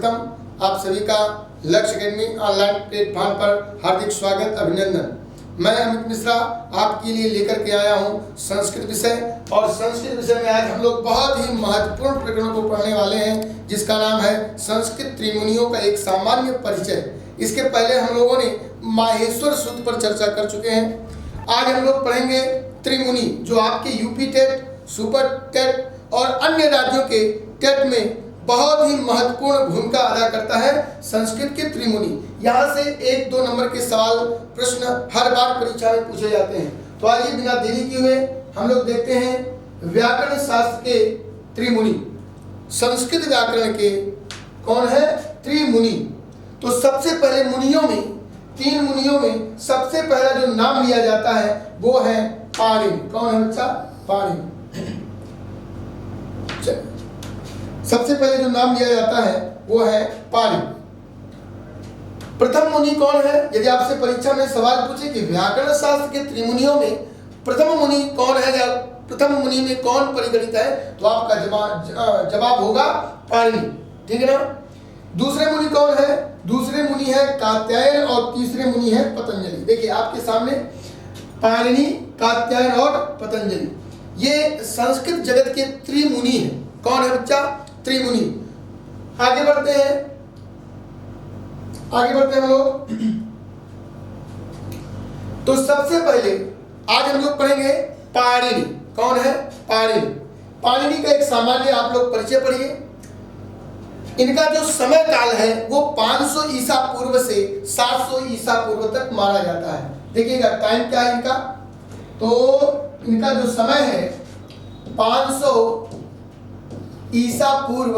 सर्वप्रथम आप सभी का लक्ष्य अकेडमी ऑनलाइन प्लेटफॉर्म पर हार्दिक स्वागत अभिनंदन। मैं अमित मिश्रा आपके लिए लेकर के आया हूं संस्कृत विषय, और संस्कृत विषय में आज हम लोग बहुत ही महत्वपूर्ण प्रकरणों को पढ़ने वाले हैं जिसका नाम है संस्कृत त्रिमुनियों का एक सामान्य परिचय। इसके पहले हम लोगों ने माहेश्वर सूत्र पर चर्चा कर चुके हैं। आज हम लोग पढ़ेंगे त्रिमुनि, जो आपके यूपी टेट, सुपर टेट और अन्य राज्यों के टेट में बहुत ही महत्वपूर्ण भूमिका अदा करता है संस्कृत के त्रिमुनि। यहाँ से 1-2 नंबर के सवाल प्रश्न हर बार परीक्षा में पूछे जाते हैं। तो आइए बिना देरी किए हुए हम लोग देखते हैं व्याकरण शास्त्र के त्रिमुनि। संस्कृत व्याकरण के कौन है? त्रिमुनि। तो सबसे पहले मुनियों में, 3 मुनियों में सबसे पहला जो नाम लिया जाता है वो है पाणिनि। कौन है बच्चा? पाणिनि। सबसे पहले जो नाम लिया जाता है वो है पाणिनि। प्रथम मुनि कौन है? यदि आपसे परीक्षा में सवाल पूछे कि व्याकरण शास्त्र के त्रिमुनियों में प्रथम मुनि कौन है या प्रथम मुनि में कौन परिगणित है, तो आपका जवाब होगा पाणिनि। ठीक है ना? दूसरे मुनि कौन है? दूसरे मुनि है कात्यायन और तीसरे मुनि है पतंजलि। देखिए आपके सामने पाणिनि, कात्यायन और पतंजलि, ये संस्कृत जगत के त्रिमुनि हैं। कौन है बच्चा? त्रिमुनि। आगे बढ़ते हैं हम लोग। तो सबसे पहले आज हम लोग पढ़ेंगे पाणिनि। कौन है? पाणिनि। पाणिनि का एक सामान्य आप लोग परिचय पढ़िए। इनका जो समय काल है वो 500 ईसा पूर्व से 700 ईसा पूर्व तक माना जाता है। देखिएगा टाइम क्या है इनका, तो इनका जो समय है 500 ईसा पूर्व,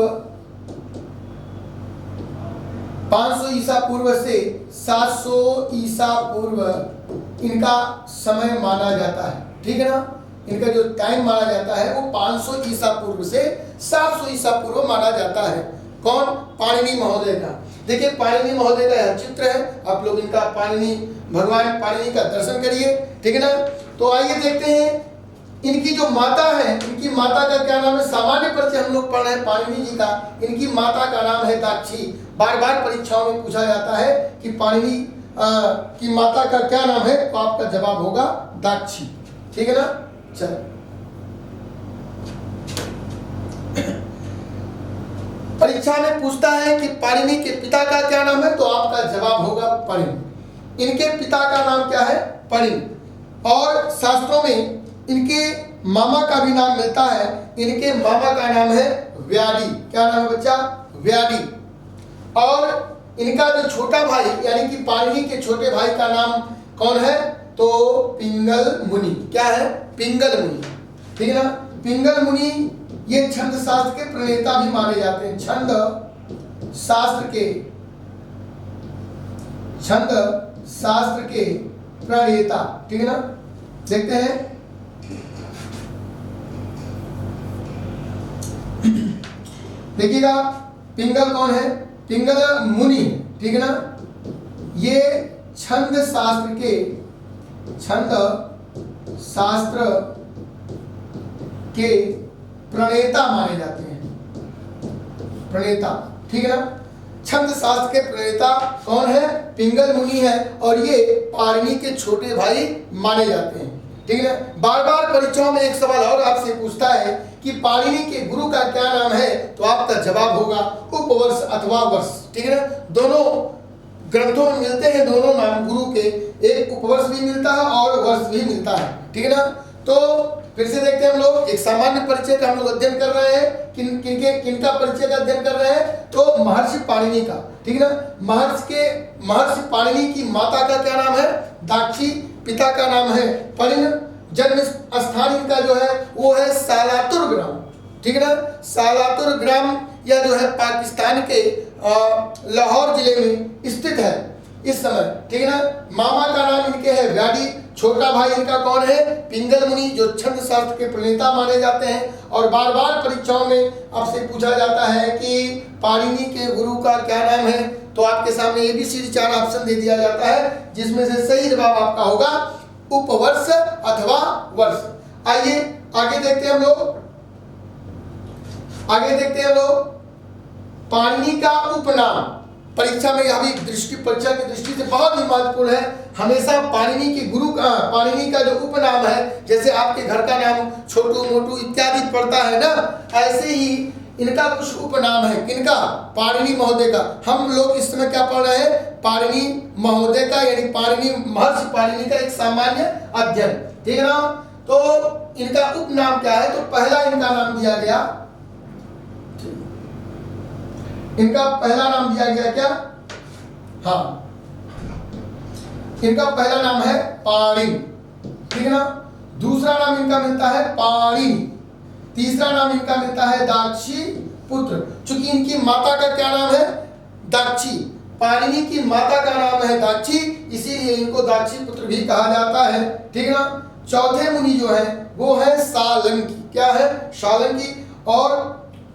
500 ईसा पूर्व से 700 ईसा पूर्व इनका समय माना जाता है। ठीक है ना? इनका जो टाइम माना जाता है वो 500 ईसा पूर्व से 700 ईसा पूर्व माना जाता है। कौन? पाणिनि महोदय का। देखिए पाणिनि महोदय का यह चित्र है, आप लोग इनका पाणिनि, भगवान पाणिनि का दर्शन करिए। ठीक है ना? तो आइए देखते हैं इनकी जो माता है, इनकी माता का क्या नाम है? सामान्य परिचय हम लोग पढ़ रहे हैं पाणिनि जी का। इनकी माता का नाम है दाक्षी। बार बार परीक्षाओं में पूछा जाता है कि पाणिनि की माता का क्या नाम है, तो आपका जवाब होगा दाक्षी। ठीक है ना? चलो परीक्षा में पूछता है कि पाणिनि के पिता का क्या नाम है, तो आपका जवाब होगा पाणिनि। इनके पिता का नाम क्या है? पाणिनि। और शास्त्रों में इनके मामा का भी नाम मिलता है। इनके मामा का नाम है व्याधि। क्या नाम है बच्चा? व्याधि। और इनका जो छोटा भाई यानी कि पाणिनि के छोटे भाई का नाम कौन है? तो पिंगल मुनि। क्या है? पिंगल मुनि। ठीक है ना? पिंगल मुनि ये छंद शास्त्र के प्रणेता भी माने जाते हैं। छंद शास्त्र के प्रणेता। ठीक है ना? देखते हैं देखिएगा पिंगल कौन है? पिंगल मुनि। ठीक है ना? ये छंद शास्त्र के प्रणेता माने जाते हैं। प्रणेता। ठीक है ना? छंद शास्त्र के प्रणेता कौन है? पिंगल मुनि है, और ये पाणिनि के छोटे भाई माने जाते हैं। ठीक है ना? बार बार परीक्षाओं में एक सवाल और आपसे पूछता है कि पाणिनि के गुरु का क्या नाम है, तो आपका जवाब होगा उपवर्ष अथवा वर्ष। ठीक है ना? दोनों ग्रंथों में मिलते हैं दोनों नाम गुरु के, एक उपवर्ष भी मिलता है और वर्ष भी मिलता है। ठीक है ना? तो फिर से देखते हैं हम लोग एक सामान्य परिचय का हम लोग अध्ययन कर रहे हैं। किनका परिचय का अध्ययन कर रहे हैं? तो महर्षि पाणिनि का। ठीक है ना? महर्षि पाणिनि की माता का क्या नाम है? दाक्षी। पिता का नाम है परिण। जन्म स्थान इनका जो है वो है सालातुर ग्राम। ठीक है ना? सालातुर ग्राम यह जो है पाकिस्तान के लाहौर जिले में स्थित है इस समय। ठीक है ना? मामा का नाम इनके है व्याधि। छोटा भाई इनका कौन है? पिंगल मुनि, जो छंद शास्त्र के प्रणेता माने जाते हैं। और बार बार परीक्षाओं में आपसे पूछा जाता है कि पाणिनि के गुरु का क्या नाम है, तो आपके सामने ABCD 4 ऑप्शन दे दिया जाता है, जिसमें से सही जवाब आपका होगा उपवर्ष अथवा वर्ष। आइए आगे देखते हैं हम लोग। पाणिनि का उपनाम परीक्षा में अभी परीक्षा की दृष्टि से बहुत ही महत्वपूर्ण है। हमेशा पाणिनि के गुरु का पाणिनि का जो उपनाम है, जैसे आपके घर का नाम छोटू मोटू इत्यादि पड़ता है ना, ऐसे ही इनका कुछ उपनाम है। किनका? पाणिनि महोदय का। हम लोग इस समय क्या पढ़ रहे हैं? पाणिनि महोदय का, यानी पाणिनि महर्षि पाणिनि का एक सामान्य अध्ययन, ठीक है ना। तो इनका उपनाम क्या है? तो पहला इनका नाम दिया गया, इनका पहला नाम दिया गया क्या? हाँ, इनका पहला नाम है पाणिनि, ठीक है ना। दूसरा नाम इनका मिलता है पाणिनि, तीसरा नाम इनका मिलता है दाक्षी पुत्र। चूंकि इनकी माता का क्या नाम है? दाक्षी। पाणिनि की माता का नाम है दाक्षी, इसीलिए इनको दाक्षी पुत्र भी कहा जाता है, ठीक है ना। चौथे मुनि जो है वो है सालंकी। क्या है? सालंकी। और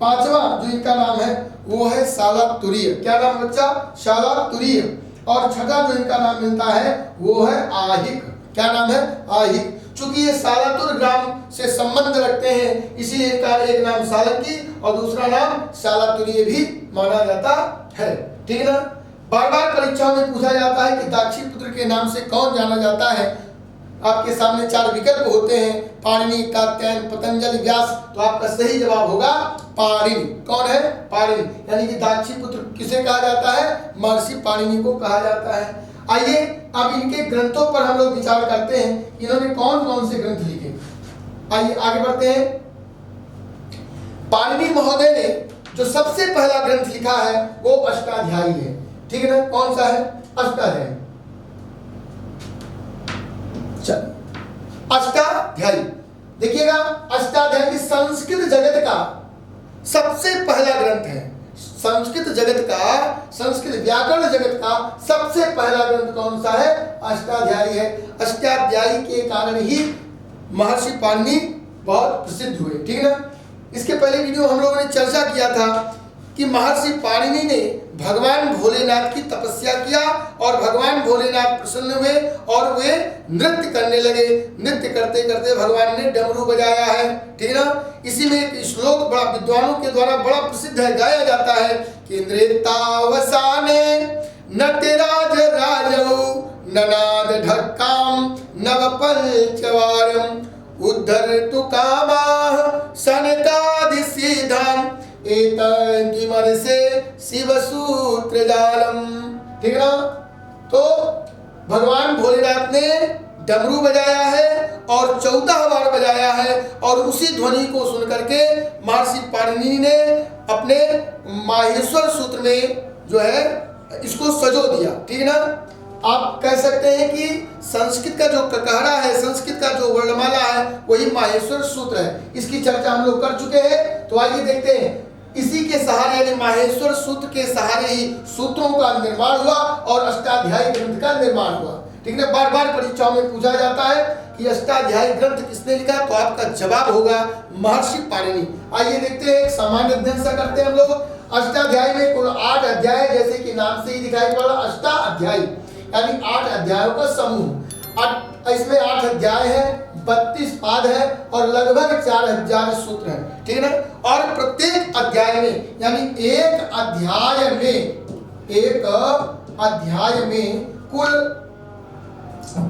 पांचवा जो इनका नाम है वो है शालातुर्य। क्या नाम बच्चा? शालातुर्य। और छठा जो इनका नाम मिलता है वो है आहिक। क्या नाम है? आहिक। चूंकि ये शालातुर ग्राम से संबंध रखते हैं, इसीलिए इनका एक नाम सालंकी और दूसरा नाम शालातुर्य भी माना जाता है, ठीक है ना। बार बार परीक्षाओं में पूछा जाता है कि दाक्षी पुत्र के नाम से कौन जाना जाता है। आपके सामने 4 विकल्प होते हैं, पाणिनि, कात्यायन, पतंजलि, व्यास। तो आपका सही जवाब होगा पाणिनि। कौन है? पाणिनि। यानी कि दाक्षी पुत्र किसे कहा जाता है? महर्षि पाणिनि को कहा जाता है। आइए अब इनके ग्रंथों पर हम लोग विचार करते हैं, इन्होंने कौन कौन से ग्रंथ लिखे। आइए आगे बढ़ते हैं। पाणिनि महोदय ने जो सबसे पहला ग्रंथ लिखा है वो अष्टाध्यायी है, ठीक है ना। कौन सा है? अष्टाध्यायी। चलो, अष्टाध्यायी देखिएगा। अष्टाध्यायी संस्कृत जगत का सबसे पहला ग्रंथ है। संस्कृत जगत का, संस्कृत व्याकरण जगत का सबसे पहला ग्रंथ कौन सा है? अष्टाध्यायी है। अष्टाध्यायी के कारण ही महर्षि पाणिनि बहुत प्रसिद्ध हुए, ठीक है ना। इसके पहले वीडियो हम लोगों ने चर्चा किया था कि महर्षि पाणिनि ने भगवान भोलेनाथ की तपस्या किया और भगवान भोलेनाथ प्रसन्न हुए और वे नृत्य करने लगे। नृत्य करते करते भगवान ने डमरू बजाया है, ठीक है ना। इसी में एक श्लोक बड़ा विद्वानों के द्वारा बड़ा प्रसिद्ध है, गाया जाता है कि नृत्यावसाने नटराज राजौ ननाद ढक्काम नवपंचवारम उद्धरतु कामाः सनकादिसिद्धाम् एतद्विमर्शे शिवसूत्रजालम, ठीक है ना। तो भगवान भोलेनाथ ने डमरू बजाया है और 14 बार बजाया है और उसी ध्वनि को सुनकर के महर्षि पाणिनि ने अपने माहेश्वर सूत्र में जो है इसको सजो दिया, ठीक है ना। आप कह सकते हैं कि संस्कृत का जो ककहरा है, संस्कृत का जो वर्णमाला है वही माहेश्वर सूत्र है। इसकी चर्चा हम लोग कर चुके हैं। तो आइए देखते हैं, इसी के सहारे यानी माहेश्वर सूत्र के सहारे ही सूत्रों का निर्माण हुआ और अष्टाध्यायी ग्रंथ का निर्माण हुआ, ठीक है। बार बार परीक्षाओं में पूछा जाता है कि अष्टाध्यायी ग्रंथ किसने लिखा, तो आपका जवाब होगा महर्षि पाणिनि। आइए देखते हैं, एक सामान्य अध्ययन सा करते हैं हम लोग। अष्टाध्यायी में कुल 8 अध्याय, जैसे कि नाम से ही दिखाई पड़ा अष्टाध्यायी, यानी 8 अध्यायों का समूह। इसमें 8 अध्याय है, 32 पाद है और लगभग 4000 सूत्र है, ठीक है ना। और प्रत्येक अध्याय में यानी एक अध्याय में कुल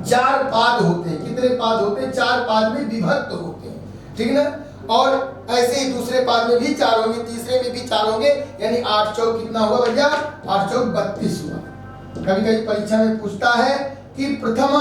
4 पाद होते हैं। कितने पाद होते हैं? 4 पाद में विभक्त होते हैं, ठीक है ना। और ऐसे ही दूसरे पाद में भी 4 होंगे, तीसरे में भी 4 होंगे, यानी 8 चौक कितना हुआ भैया? 8 चौक 32 हुआ। कभी कभी परीक्षा में पूछता है कि प्रथम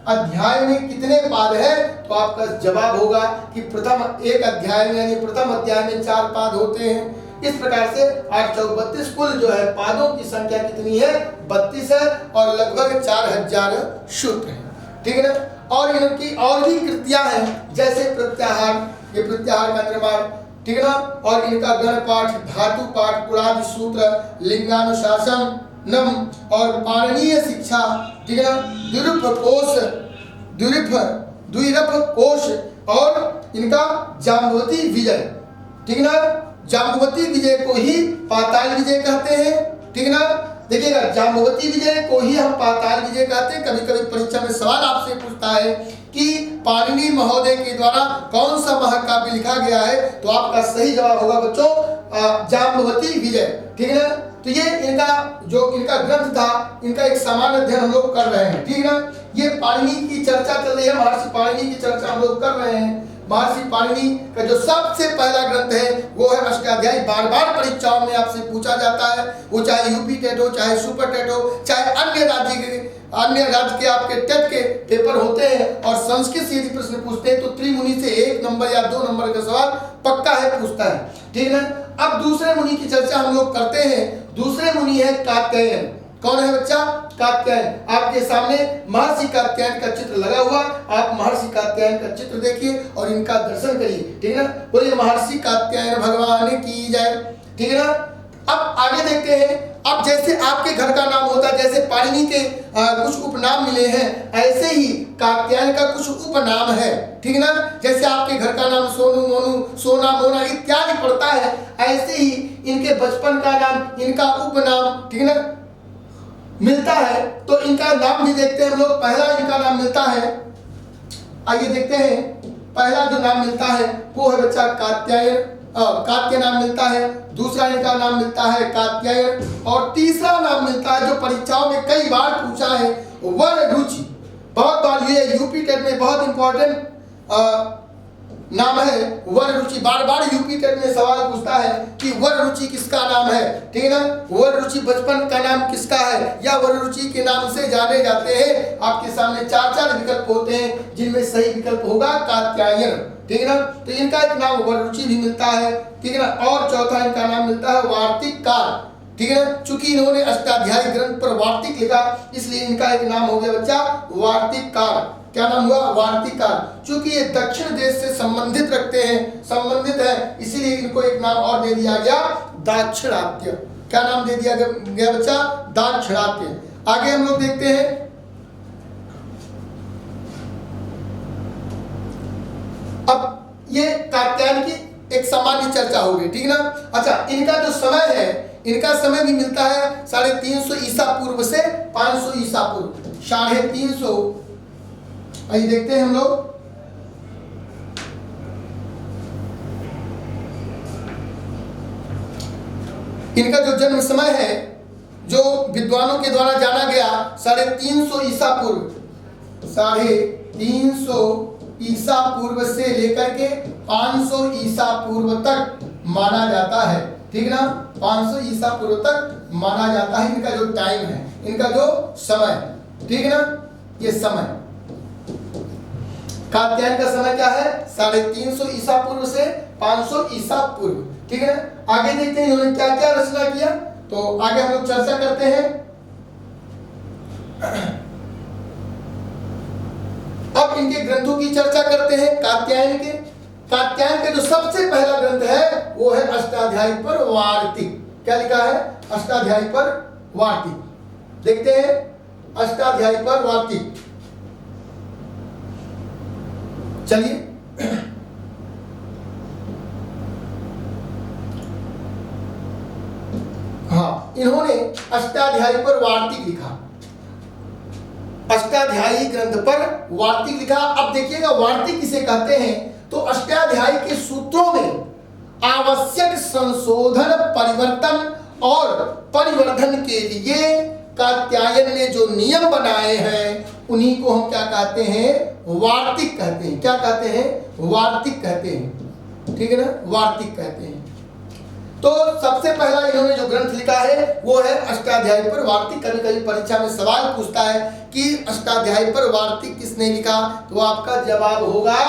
अध्याय में कितने पाद है, तो आपका जवाब होगा कि प्रथम एक अध्याय में यानी प्रथम अध्याय में 4 पाद होते हैं। इस प्रकार से 8 चौक 32 कुल जो है पादों की संख्या कितनी है? 32 है और लगभग 4000 सूत्र है, ठीक है ना। और इनकी और भी कृतियां हैं, जैसे प्रत्याहार, ये प्रत्याहार का निर्माण, ठीक है ना। और इनका गण पाठ, धातु पाठ, पुरादि सूत्र, लिंगानुशासन नम और पाणिनीय शिक्षा, ठीक है ना। द्विरफ कोश और इनका जाम्बवती विजय, ठीक है ना। जाम्बवती विजय को ही पाताल विजय कहते हैं, ठीक है ना। देखिएगा, जाम्बवती विजय को ही हम पाताल विजय कहते हैं। कभी कभी परीक्षा में सवाल आपसे पूछता है कि पाणिनि महोदय के द्वारा कौन सा महाकाव्य लिखा गया है, तो आपका सही जवाब होगा बच्चों जाम्बवती विजय। ठीक है ना। तो ये इनका ग्रंथ था, इनका एक सामान्य अध्ययन हम लोग कर रहे हैं। ठीक है ना। ये पाणिनि की चर्चा चल रही है, महर्षि पाणिनि की चर्चा हम लोग कर रहे हैं। महर्षि पाणिनि का जो सबसे पहला ग्रंथ है वो है अष्टाध्यायी। बार बार परीक्षाओं में आपसे पूछा जाता है, वो चाहे यूपी टेट हो, चाहे सुपर टेट हो, चाहे अन्य राज्य के आपके टेट के पेपर होते हैं, और संस्कृत से यदि प्रश्न पूछते हैं तो त्रिमुनि से 1 नंबर या 2 नंबर का सवाल पक्का है, पूछता है। ठीक है ना। अब दूसरे मुनि की चर्चा हम लोग करते हैं। दूसरे मुनि है कात्यायन। कौन है बच्चा? कात्यायन। आपके सामने महर्षि कात्यायन का चित्र लगा हुआ, आप महर्षि कात्यायन का चित्र देखिए और इनका दर्शन करिए। ठीक है ना। बोलिए महर्षि कात्यायन भगवान की जय। ठीक है ना। अब आगे देखते हैं। अब जैसे आपके घर का नाम होता है, जैसे पाणिनि के कुछ उपनाम मिले हैं, ऐसे ही कात्यायन का कुछ उपनाम है। ठीक है ना। जैसे आपके घर का नाम सोनू, मोनू, सोना, मोना इत्यादि पड़ता है, ऐसे ही इनके बचपन का नाम, इनका उपनाम, ठीक है ना, मिलता है। तो इनका नाम भी देखते हैं हम लोग। पहला इनका नाम मिलता है, आइए देखते हैं। पहला जो नाम मिलता है वो है बच्चा कात्यायन, कात्य नाम मिलता है। दूसरा इनका नाम मिलता है कात्यायन, और तीसरा नाम मिलता है जो परीक्षाओं में कई बार पूछा है, वर रुचि। बहुत बार ये यूपी टेट में बहुत इंपॉर्टेंट नाम है वर रुचि। बार बार यूपी टेट में सवाल पूछता है कि वर रुचि किसका नाम है। ठीक है ना। वर रुचि बचपन का नाम किसका है, या वर रुचि के नाम से जाने जाते हैं। आपके सामने 4 विकल्प होते हैं, जिनमें सही विकल्प होगा कात्यायन। ठीक है ना। तो इनका एक नाम वर रुचि भी मिलता है। ठीक है ना। और चौथा इनका नाम मिलता है वार्तिककार। ठीक है ना। चूंकि इन्होंने अष्टाध्यायी ग्रंथ पर वार्तिक लिखा, इसलिए इनका एक नाम हो गया बच्चा वार्तिककार। क्या नाम हुआ? वार्तिककार। चूंकि ये दक्षिण देश से संबंधित संबंधित है, इसीलिए इनको एक नाम और दे दिया गया दाक्षिणात्य। क्या नाम दे दिया गया बच्चा? दाक्षिणात्य। आगे हम लोग देखते हैं। अब ये कात्यायन की एक सामान्य चर्चा होगी। ठीक है ना। अच्छा, इनका जो समय है, इनका समय भी मिलता है 350 ईसा पूर्व से 500 ईसा पूर्व। 350, आइए देखते हैं हम लोग। इनका जो जन्म समय है, जो विद्वानों के द्वारा जाना गया, 350 ईसा पूर्व, 350 ईसा पूर्व से लेकर के 500 ईसा पूर्व तक माना जाता है। ठीक ना। 500 ईसा पूर्व तक माना जाता है इनका जो टाइम है, इनका जो समय। ठीक है ना। ये समय कात्यायन का समय क्या है? 350 ईसा पूर्व से 500 ईसा पूर्व। ठीक है ना। आगे देखते हैं इन्होंने क्या क्या रचना किया, तो आगे हम लोग चर्चा करते हैं। अब इनके ग्रंथों की चर्चा करते हैं कात्यायन के। कात्यायन का जो सबसे पहला ग्रंथ है वो है अष्टाध्यायी पर वार्तिक। क्या लिखा है? अष्टाध्यायी पर वार्तिक। देखते हैं अष्टाध्यायी पर वार्तिक। चलिए, हाँ, इन्होंने अष्टाध्यायी पर वार्तिक लिखा। अष्टाध्यायी ग्रंथ पर वार्तिक लिखा। अब देखिएगा वार्तिक किसे कहते हैं, तो अष्टाध्यायी के सूत्रों में आवश्यक संशोधन, परिवर्तन और परिवर्धन के लिए कात्यायन ने जो नियम बनाए हैं, उन्हीं को हम क्या कहते हैं? वार्तिक कहते हैं। क्या कहते हैं? वार्तिक कहते हैं। ठीक है ना। वार्तिक कहते हैं। तो सबसे पहला इन्होंने जो ग्रंथ लिखा है वो है अष्टाध्यायी पर वार्तिक। कभी कभी परीक्षा में सवाल पूछता है कि अष्टाध्यायी पर वार्तिक किसने लिखा, तो आपका जवाब होगा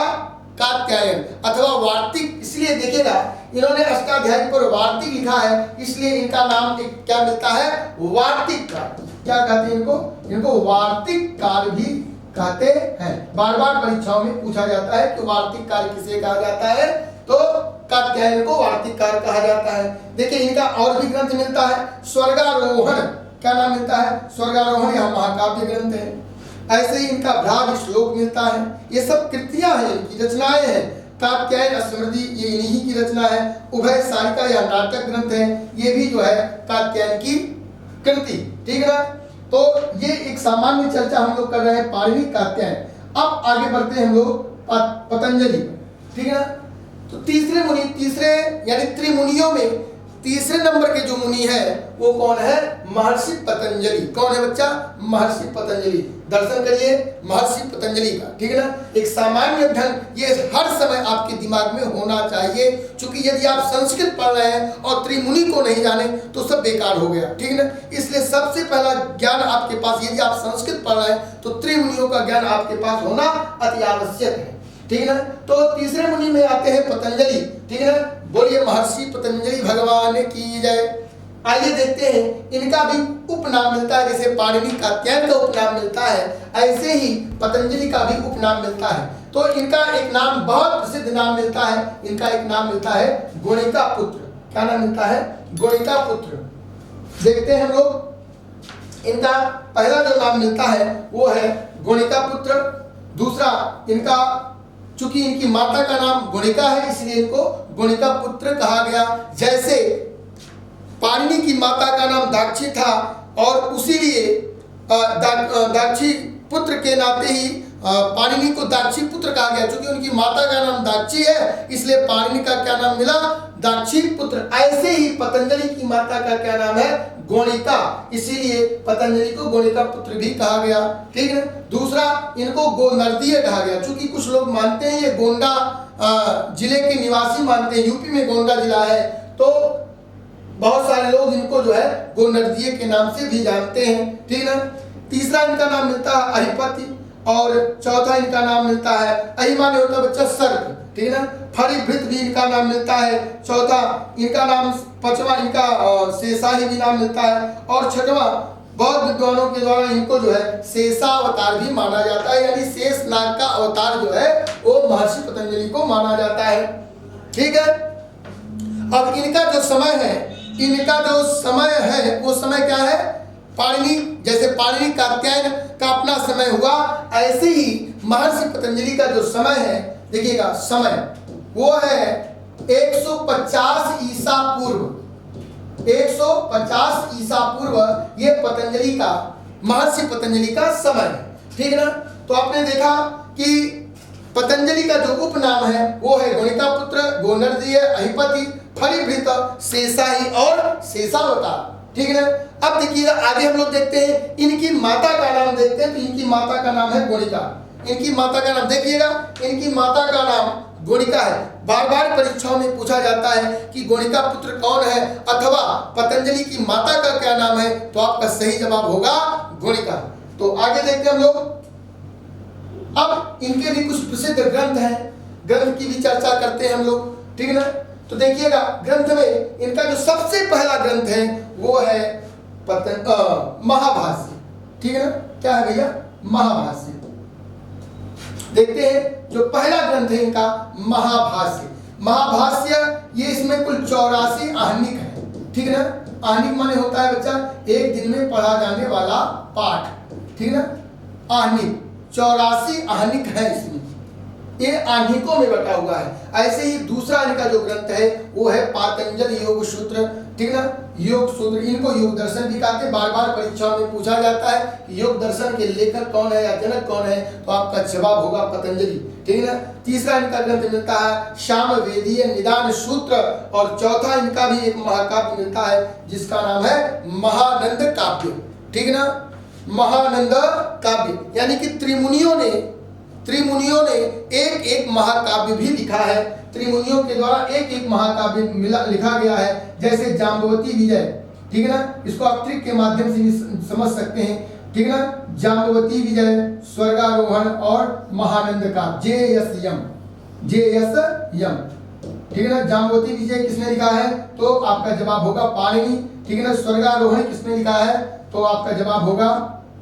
कात्यायन अथवा वार्तिक। इसलिए देखिएगा इन्होंने अष्टाध्यायी पर वार्तिक लिखा है, इसलिए इनका नाम क्या मिलता है? वार्तिककार। क्या कहते हैं इनको? इनको वार्तिककार भी कहते हैं। बार बार परीक्षाओं में पूछा जाता है कि वार्तिककार किसे कहा जाता है, तो कात्यायन को वार्तिककार कहा जाता है। देखिए इनका और भी ग्रंथ मिलता है, स्वर्गारोहण। क्या नाम मिलता है? स्वर्गारोहण। यह महाकाव्य ग्रंथ है। ऐसे ही इनका भ्राग श्लोक मिलता है। ये सब कृतियां हैं, इनकी रचनाएं हैं। कात्यायन स्मृति ये इन्हीं की रचना है। उभय सारिका यह नाटक ग्रंथ है, ये भी जो है कात्यायन की कृति। ठीक है ना। तो ये एक सामान्य चर्चा हम लोग कर रहे हैं पाणिनि कात्यायन। अब आगे बढ़ते हैं हम लोग पतंजलि, ठीक है ना। तो तीसरे यानी त्रिमुनियों में तीसरे नंबर के जो मुनि है वो कौन है? महर्षि पतंजलि। कौन है बच्चा? महर्षि पतंजलि। दर्शन करिए महर्षि पतंजलि का, ठीक है ना। एक सामान्य ढंग ये हर समय आपके दिमाग में होना चाहिए, क्योंकि यदि आप संस्कृत पढ़ रहे हैं और त्रिमुनि को नहीं जाने तो सब बेकार हो गया, ठीक है ना। इसलिए सबसे पहला ज्ञान आपके पास, यदि आप संस्कृत पढ़ रहे हैं तो त्रिमुनियों का ज्ञान आपके पास होना अति आवश्यक है, ठीक है ना। तो तीसरे मुनि में आते हैं पतंजलि, ठीक है ना। बोलिए महर्षि पतंजलि भगवान की जय। आइए देखते हैं, इनका भी उपनाम मिलता है, जैसे पाणिनि कात्यायन का उपनाम मिलता है, ऐसे ही पतंजलि का भी उपनाम मिलता है। तो इनका एक नाम, बहुत प्रसिद्ध नाम मिलता है, इनका एक नाम मिलता है गोणिका पुत्र। क्या नाम मिलता है? गोणिका पुत्र। देखते हैं हम लोग, इनका पहला जो नाम मिलता है वो है गोणिका पुत्र। दूसरा, इनका चूंकि इनकी माता का नाम गोणिका है इसलिए इनको गोणिका पुत्र कहा गया। जैसे पाणिनि की माता का नाम दाक्षी था और उसीलिए दाक्षी पुत्र के नाते ही पाणिनि को दाक्षी पुत्र कहा गया। क्योंकि उनकी माता का नाम दाक्षी है इसलिए पाणिनि का क्या नाम मिला? दाक्षी पुत्र। ऐसे ही पतंजलि की माता का क्या नाम है? गोणिका, इसीलिए पतंजलि को गोणिका पुत्र भी कहा गया, ठीक है। दूसरा, इनको गोनर्दीय कहा गया, क्योंकि कुछ लोग मानते हैं ये गोंडा जिले के निवासी मानते हैं, यूपी में गोंडा जिला है, तो बहुत सारे लोग इनको जो है गोनर्दीय के नाम से भी जानते हैं, ठीक है ना। तीसरा इनका नाम मिलता है अहिपति और चौथा इनका नाम मिलता है, अहि माने होता है बच्चा सर्प, ठीक है ना। फणिभृत भी इनका नाम मिलता है। चौथा इनका नाम, पांचवा इनका शेषाही भी नाम मिलता है और छठवां बौद्ध विद्वानों के द्वारा इनको जो है शेषावतार भी माना जाता है, यानी शेष नाग का अवतार जो है वो महर्षि पतंजलि को माना जाता है, ठीक है। अब इनका जो समय है वो समय क्या है? पाणिनि, जैसे पाणिनि कात्यायन का अपना समय हुआ, ऐसे ही महर्षि पतंजलि का जो समय है, देखिएगा समय वो है 150 ईसा पूर्व। 150 ईसा पूर्व ये पतंजलि का, महर्षि पतंजलि का समय है, ठीक है ना। तो आपने देखा कि पतंजलि का जो उपनाम है वो है गोणिका पुत्र, गोनर्दीय, अहिपति, फणिभृत, शेषाही और शेषावतार, ठीक है ना। अब देखिएगा आगे हम लोग देखते हैं, इनकी माता का नाम देखते हैं। तो इनकी माता का नाम है गोणिका। इनकी माता का नाम देखिएगा, इनकी माता का नाम गोणिका है। बार बार परीक्षाओं में पूछा जाता है कि गोणिका पुत्र कौन है अथवा पतंजलि की माता का क्या नाम है, तो आपका सही जवाब होगा गोणिका। तो आगे देखते हैं हम लोग, अब इनके भी कुछ प्रसिद्ध ग्रंथ हैं, ग्रंथ की भी चर्चा करते हैं हम लोग, ठीक है ना। तो देखिएगा ग्रंथ में इनका जो सबसे पहला ग्रंथ है वो है महाभाष्य, ठीक है ना। क्या है भैया? महाभाष्य। देखते हैं जो पहला ग्रंथ है इनका महाभाष्य। महाभाष्य ये इसमें कुल 84 आहनिक है, ठीक है ना। आहनिक माने होता है बच्चा एक दिन में पढ़ा जाने वाला पाठ, ठीक है ना। आहनिक 84 आहनिक है इसमें, ये आहनिकों में बटा हुआ है। ऐसे ही दूसरा इनका जो ग्रंथ है वो है पातंजल योग सूत्र, ठीक है ना। योग सूत्र, इनको योग दर्शन भी कहते हैं। बार बार परीक्षाओं में पूछा जाता है कि योग दर्शन के लेखक कौन है या जनक कौन है, तो आपका जवाब होगा पतंजलि, ठीक है ना। तीसरा इनका ग्रंथ मिलता है श्याम वेदीय निदान सूत्र और चौथा इनका भी एक महाकाव्य मिलता है जिसका नाम है महानंद काव्य, ठीक है ना। महानंद काव्य यानी कि त्रिमुनियों ने एक एक महाकाव्य भी लिखा है। त्रिमुनियों के द्वारा एक एक महाकाव्य लिखा गया है, जैसे जाम्बवती विजय, ठीक है ना। इसको आप ट्रिक के माध्यम से भी समझ सकते हैं, ठीक है ना। जाम्बवती विजय, स्वर्गारोहण और महानंद काव्य, JSM, ठीक है ना। जाम्बवती विजय किसने लिखा है, तो आपका जवाब होगा पाणिनि, ठीक है ना। स्वर्गारोहण किसने लिखा है, तो आपका जवाब होगा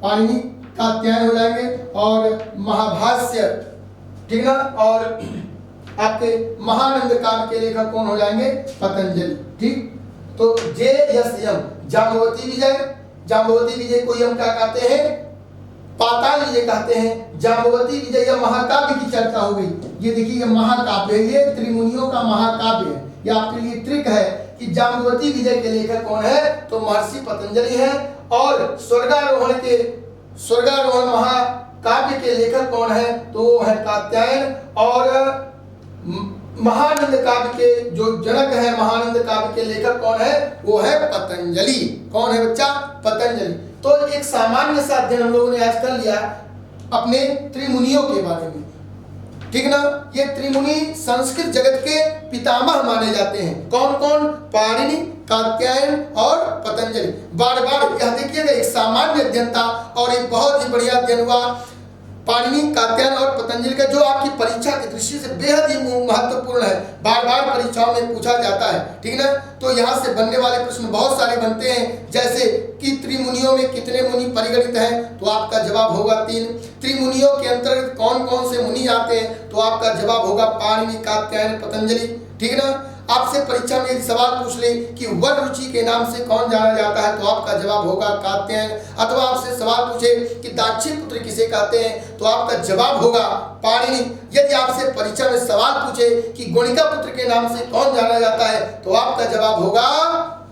पाणिनि, कात्यायन हो जाएंगे। और महाभाष्य, ठीक है ना। और आपके महानंद काव्य के लेखक कौन हो जाएंगे, पतंजलि, ठीक। तो JSM जाम्बवती विजय को हम क्या कहते हैं, पाताल विजय कहते हैं। जाम्बवती विजय या महाकाव्य की चर्चा हो गई। ये देखिए महाकाव्य है, ये त्रिमुनियों का महाकाव्य है। ये आपके लिए ट्रिक है कि जाम्बवती विजय के लेखक कौन है, तो महर्षि पतंजलि है। और स्वर्गारोहण काव्य के लेखक कौन है? तो वो है कात्यायन। और महानंद काव्य के जो जनक है, महानंद काव्य के लेखक कौन है? वो है पतंजलि। कौन है बच्चा? पतंजलि। तो एक सामान्य सा अध्ययन हम लोगों ने आज कर लिया अपने त्रिमुनियों के बारे में, ठीक ना। ये त्रिमुनि संस्कृत जगत के पितामह माने जाते हैं। कौन कौन? पाणिनि, कात्यायन और पतंजलि। बार बार यह देखिएगा, एक सामान्य अध्ययन था और एक बहुत ही बढ़िया अध्ययन हुआ पाणिनि, कात्यायन और पतंजलि का, जो आपकी परीक्षा की दृष्टि से बेहद ही महत्वपूर्ण है, बार बार परीक्षाओं में पूछा जाता है, ठीक ना। तो यहाँ से बनने वाले प्रश्न बहुत सारे बनते हैं, जैसे कि त्रिमुनियों में कितने मुनि परिगणित हैं? तो आपका जवाब होगा 3। त्रिमुनियों के अंतर्गत कौन कौन से मुनि आते हैं? तो आपका जवाब होगा पाणिनि, कात्यायन, पतंजलि, ठीक ना। आपसे परीक्षा में यदि सवाल पूछ ले कि वर रुचि के नाम से कौन जाना जाता है? तो आपका जवाब होगा कात्यायन। अथवा आपसे सवाल पूछे कि दाक्षिपुत्र किसे कहते हैं? तो आपका जवाब होगा पाणिनि। यदि आपसे परीक्षा में सवाल पूछे कि गणिका पुत्र के नाम से कौन जाना जाता है? तो आपका जवाब होगा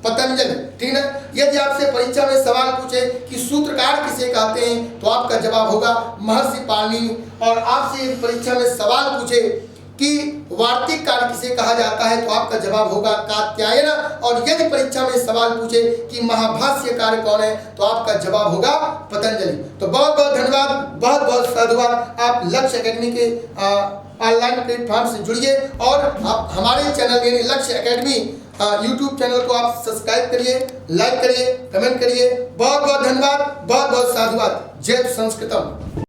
पतंजलि, ठीक है। यदि आपसे परीक्षा में सवाल पूछे कि सूत्रकार किसे कहते हैं? तो आपका जवाब होगा महर्षि पाणिनि। और आपसे परीक्षा में सवाल पूछे कि वार्तिक काल किसे कहा जाता है? तो आपका जवाब होगा कात्यायन। और यदि परीक्षा में सवाल पूछे कि महाभाष्यकार कौन है? तो आपका जवाब होगा पतंजलि। तो बहुत बहुत धन्यवाद, बहुत बहुत साधुवाद। आप लक्ष्य एकेडमी के ऑनलाइन प्लेटफॉर्म से जुड़िए और आप हमारे चैनल यानी लक्ष्य एकेडमी यूट्यूब चैनल को आप सब्सक्राइब करिए, लाइक करिए, कमेंट करिए। बहुत बहुत धन्यवाद, बहुत बहुत साधुवाद। जय संस्कृतम।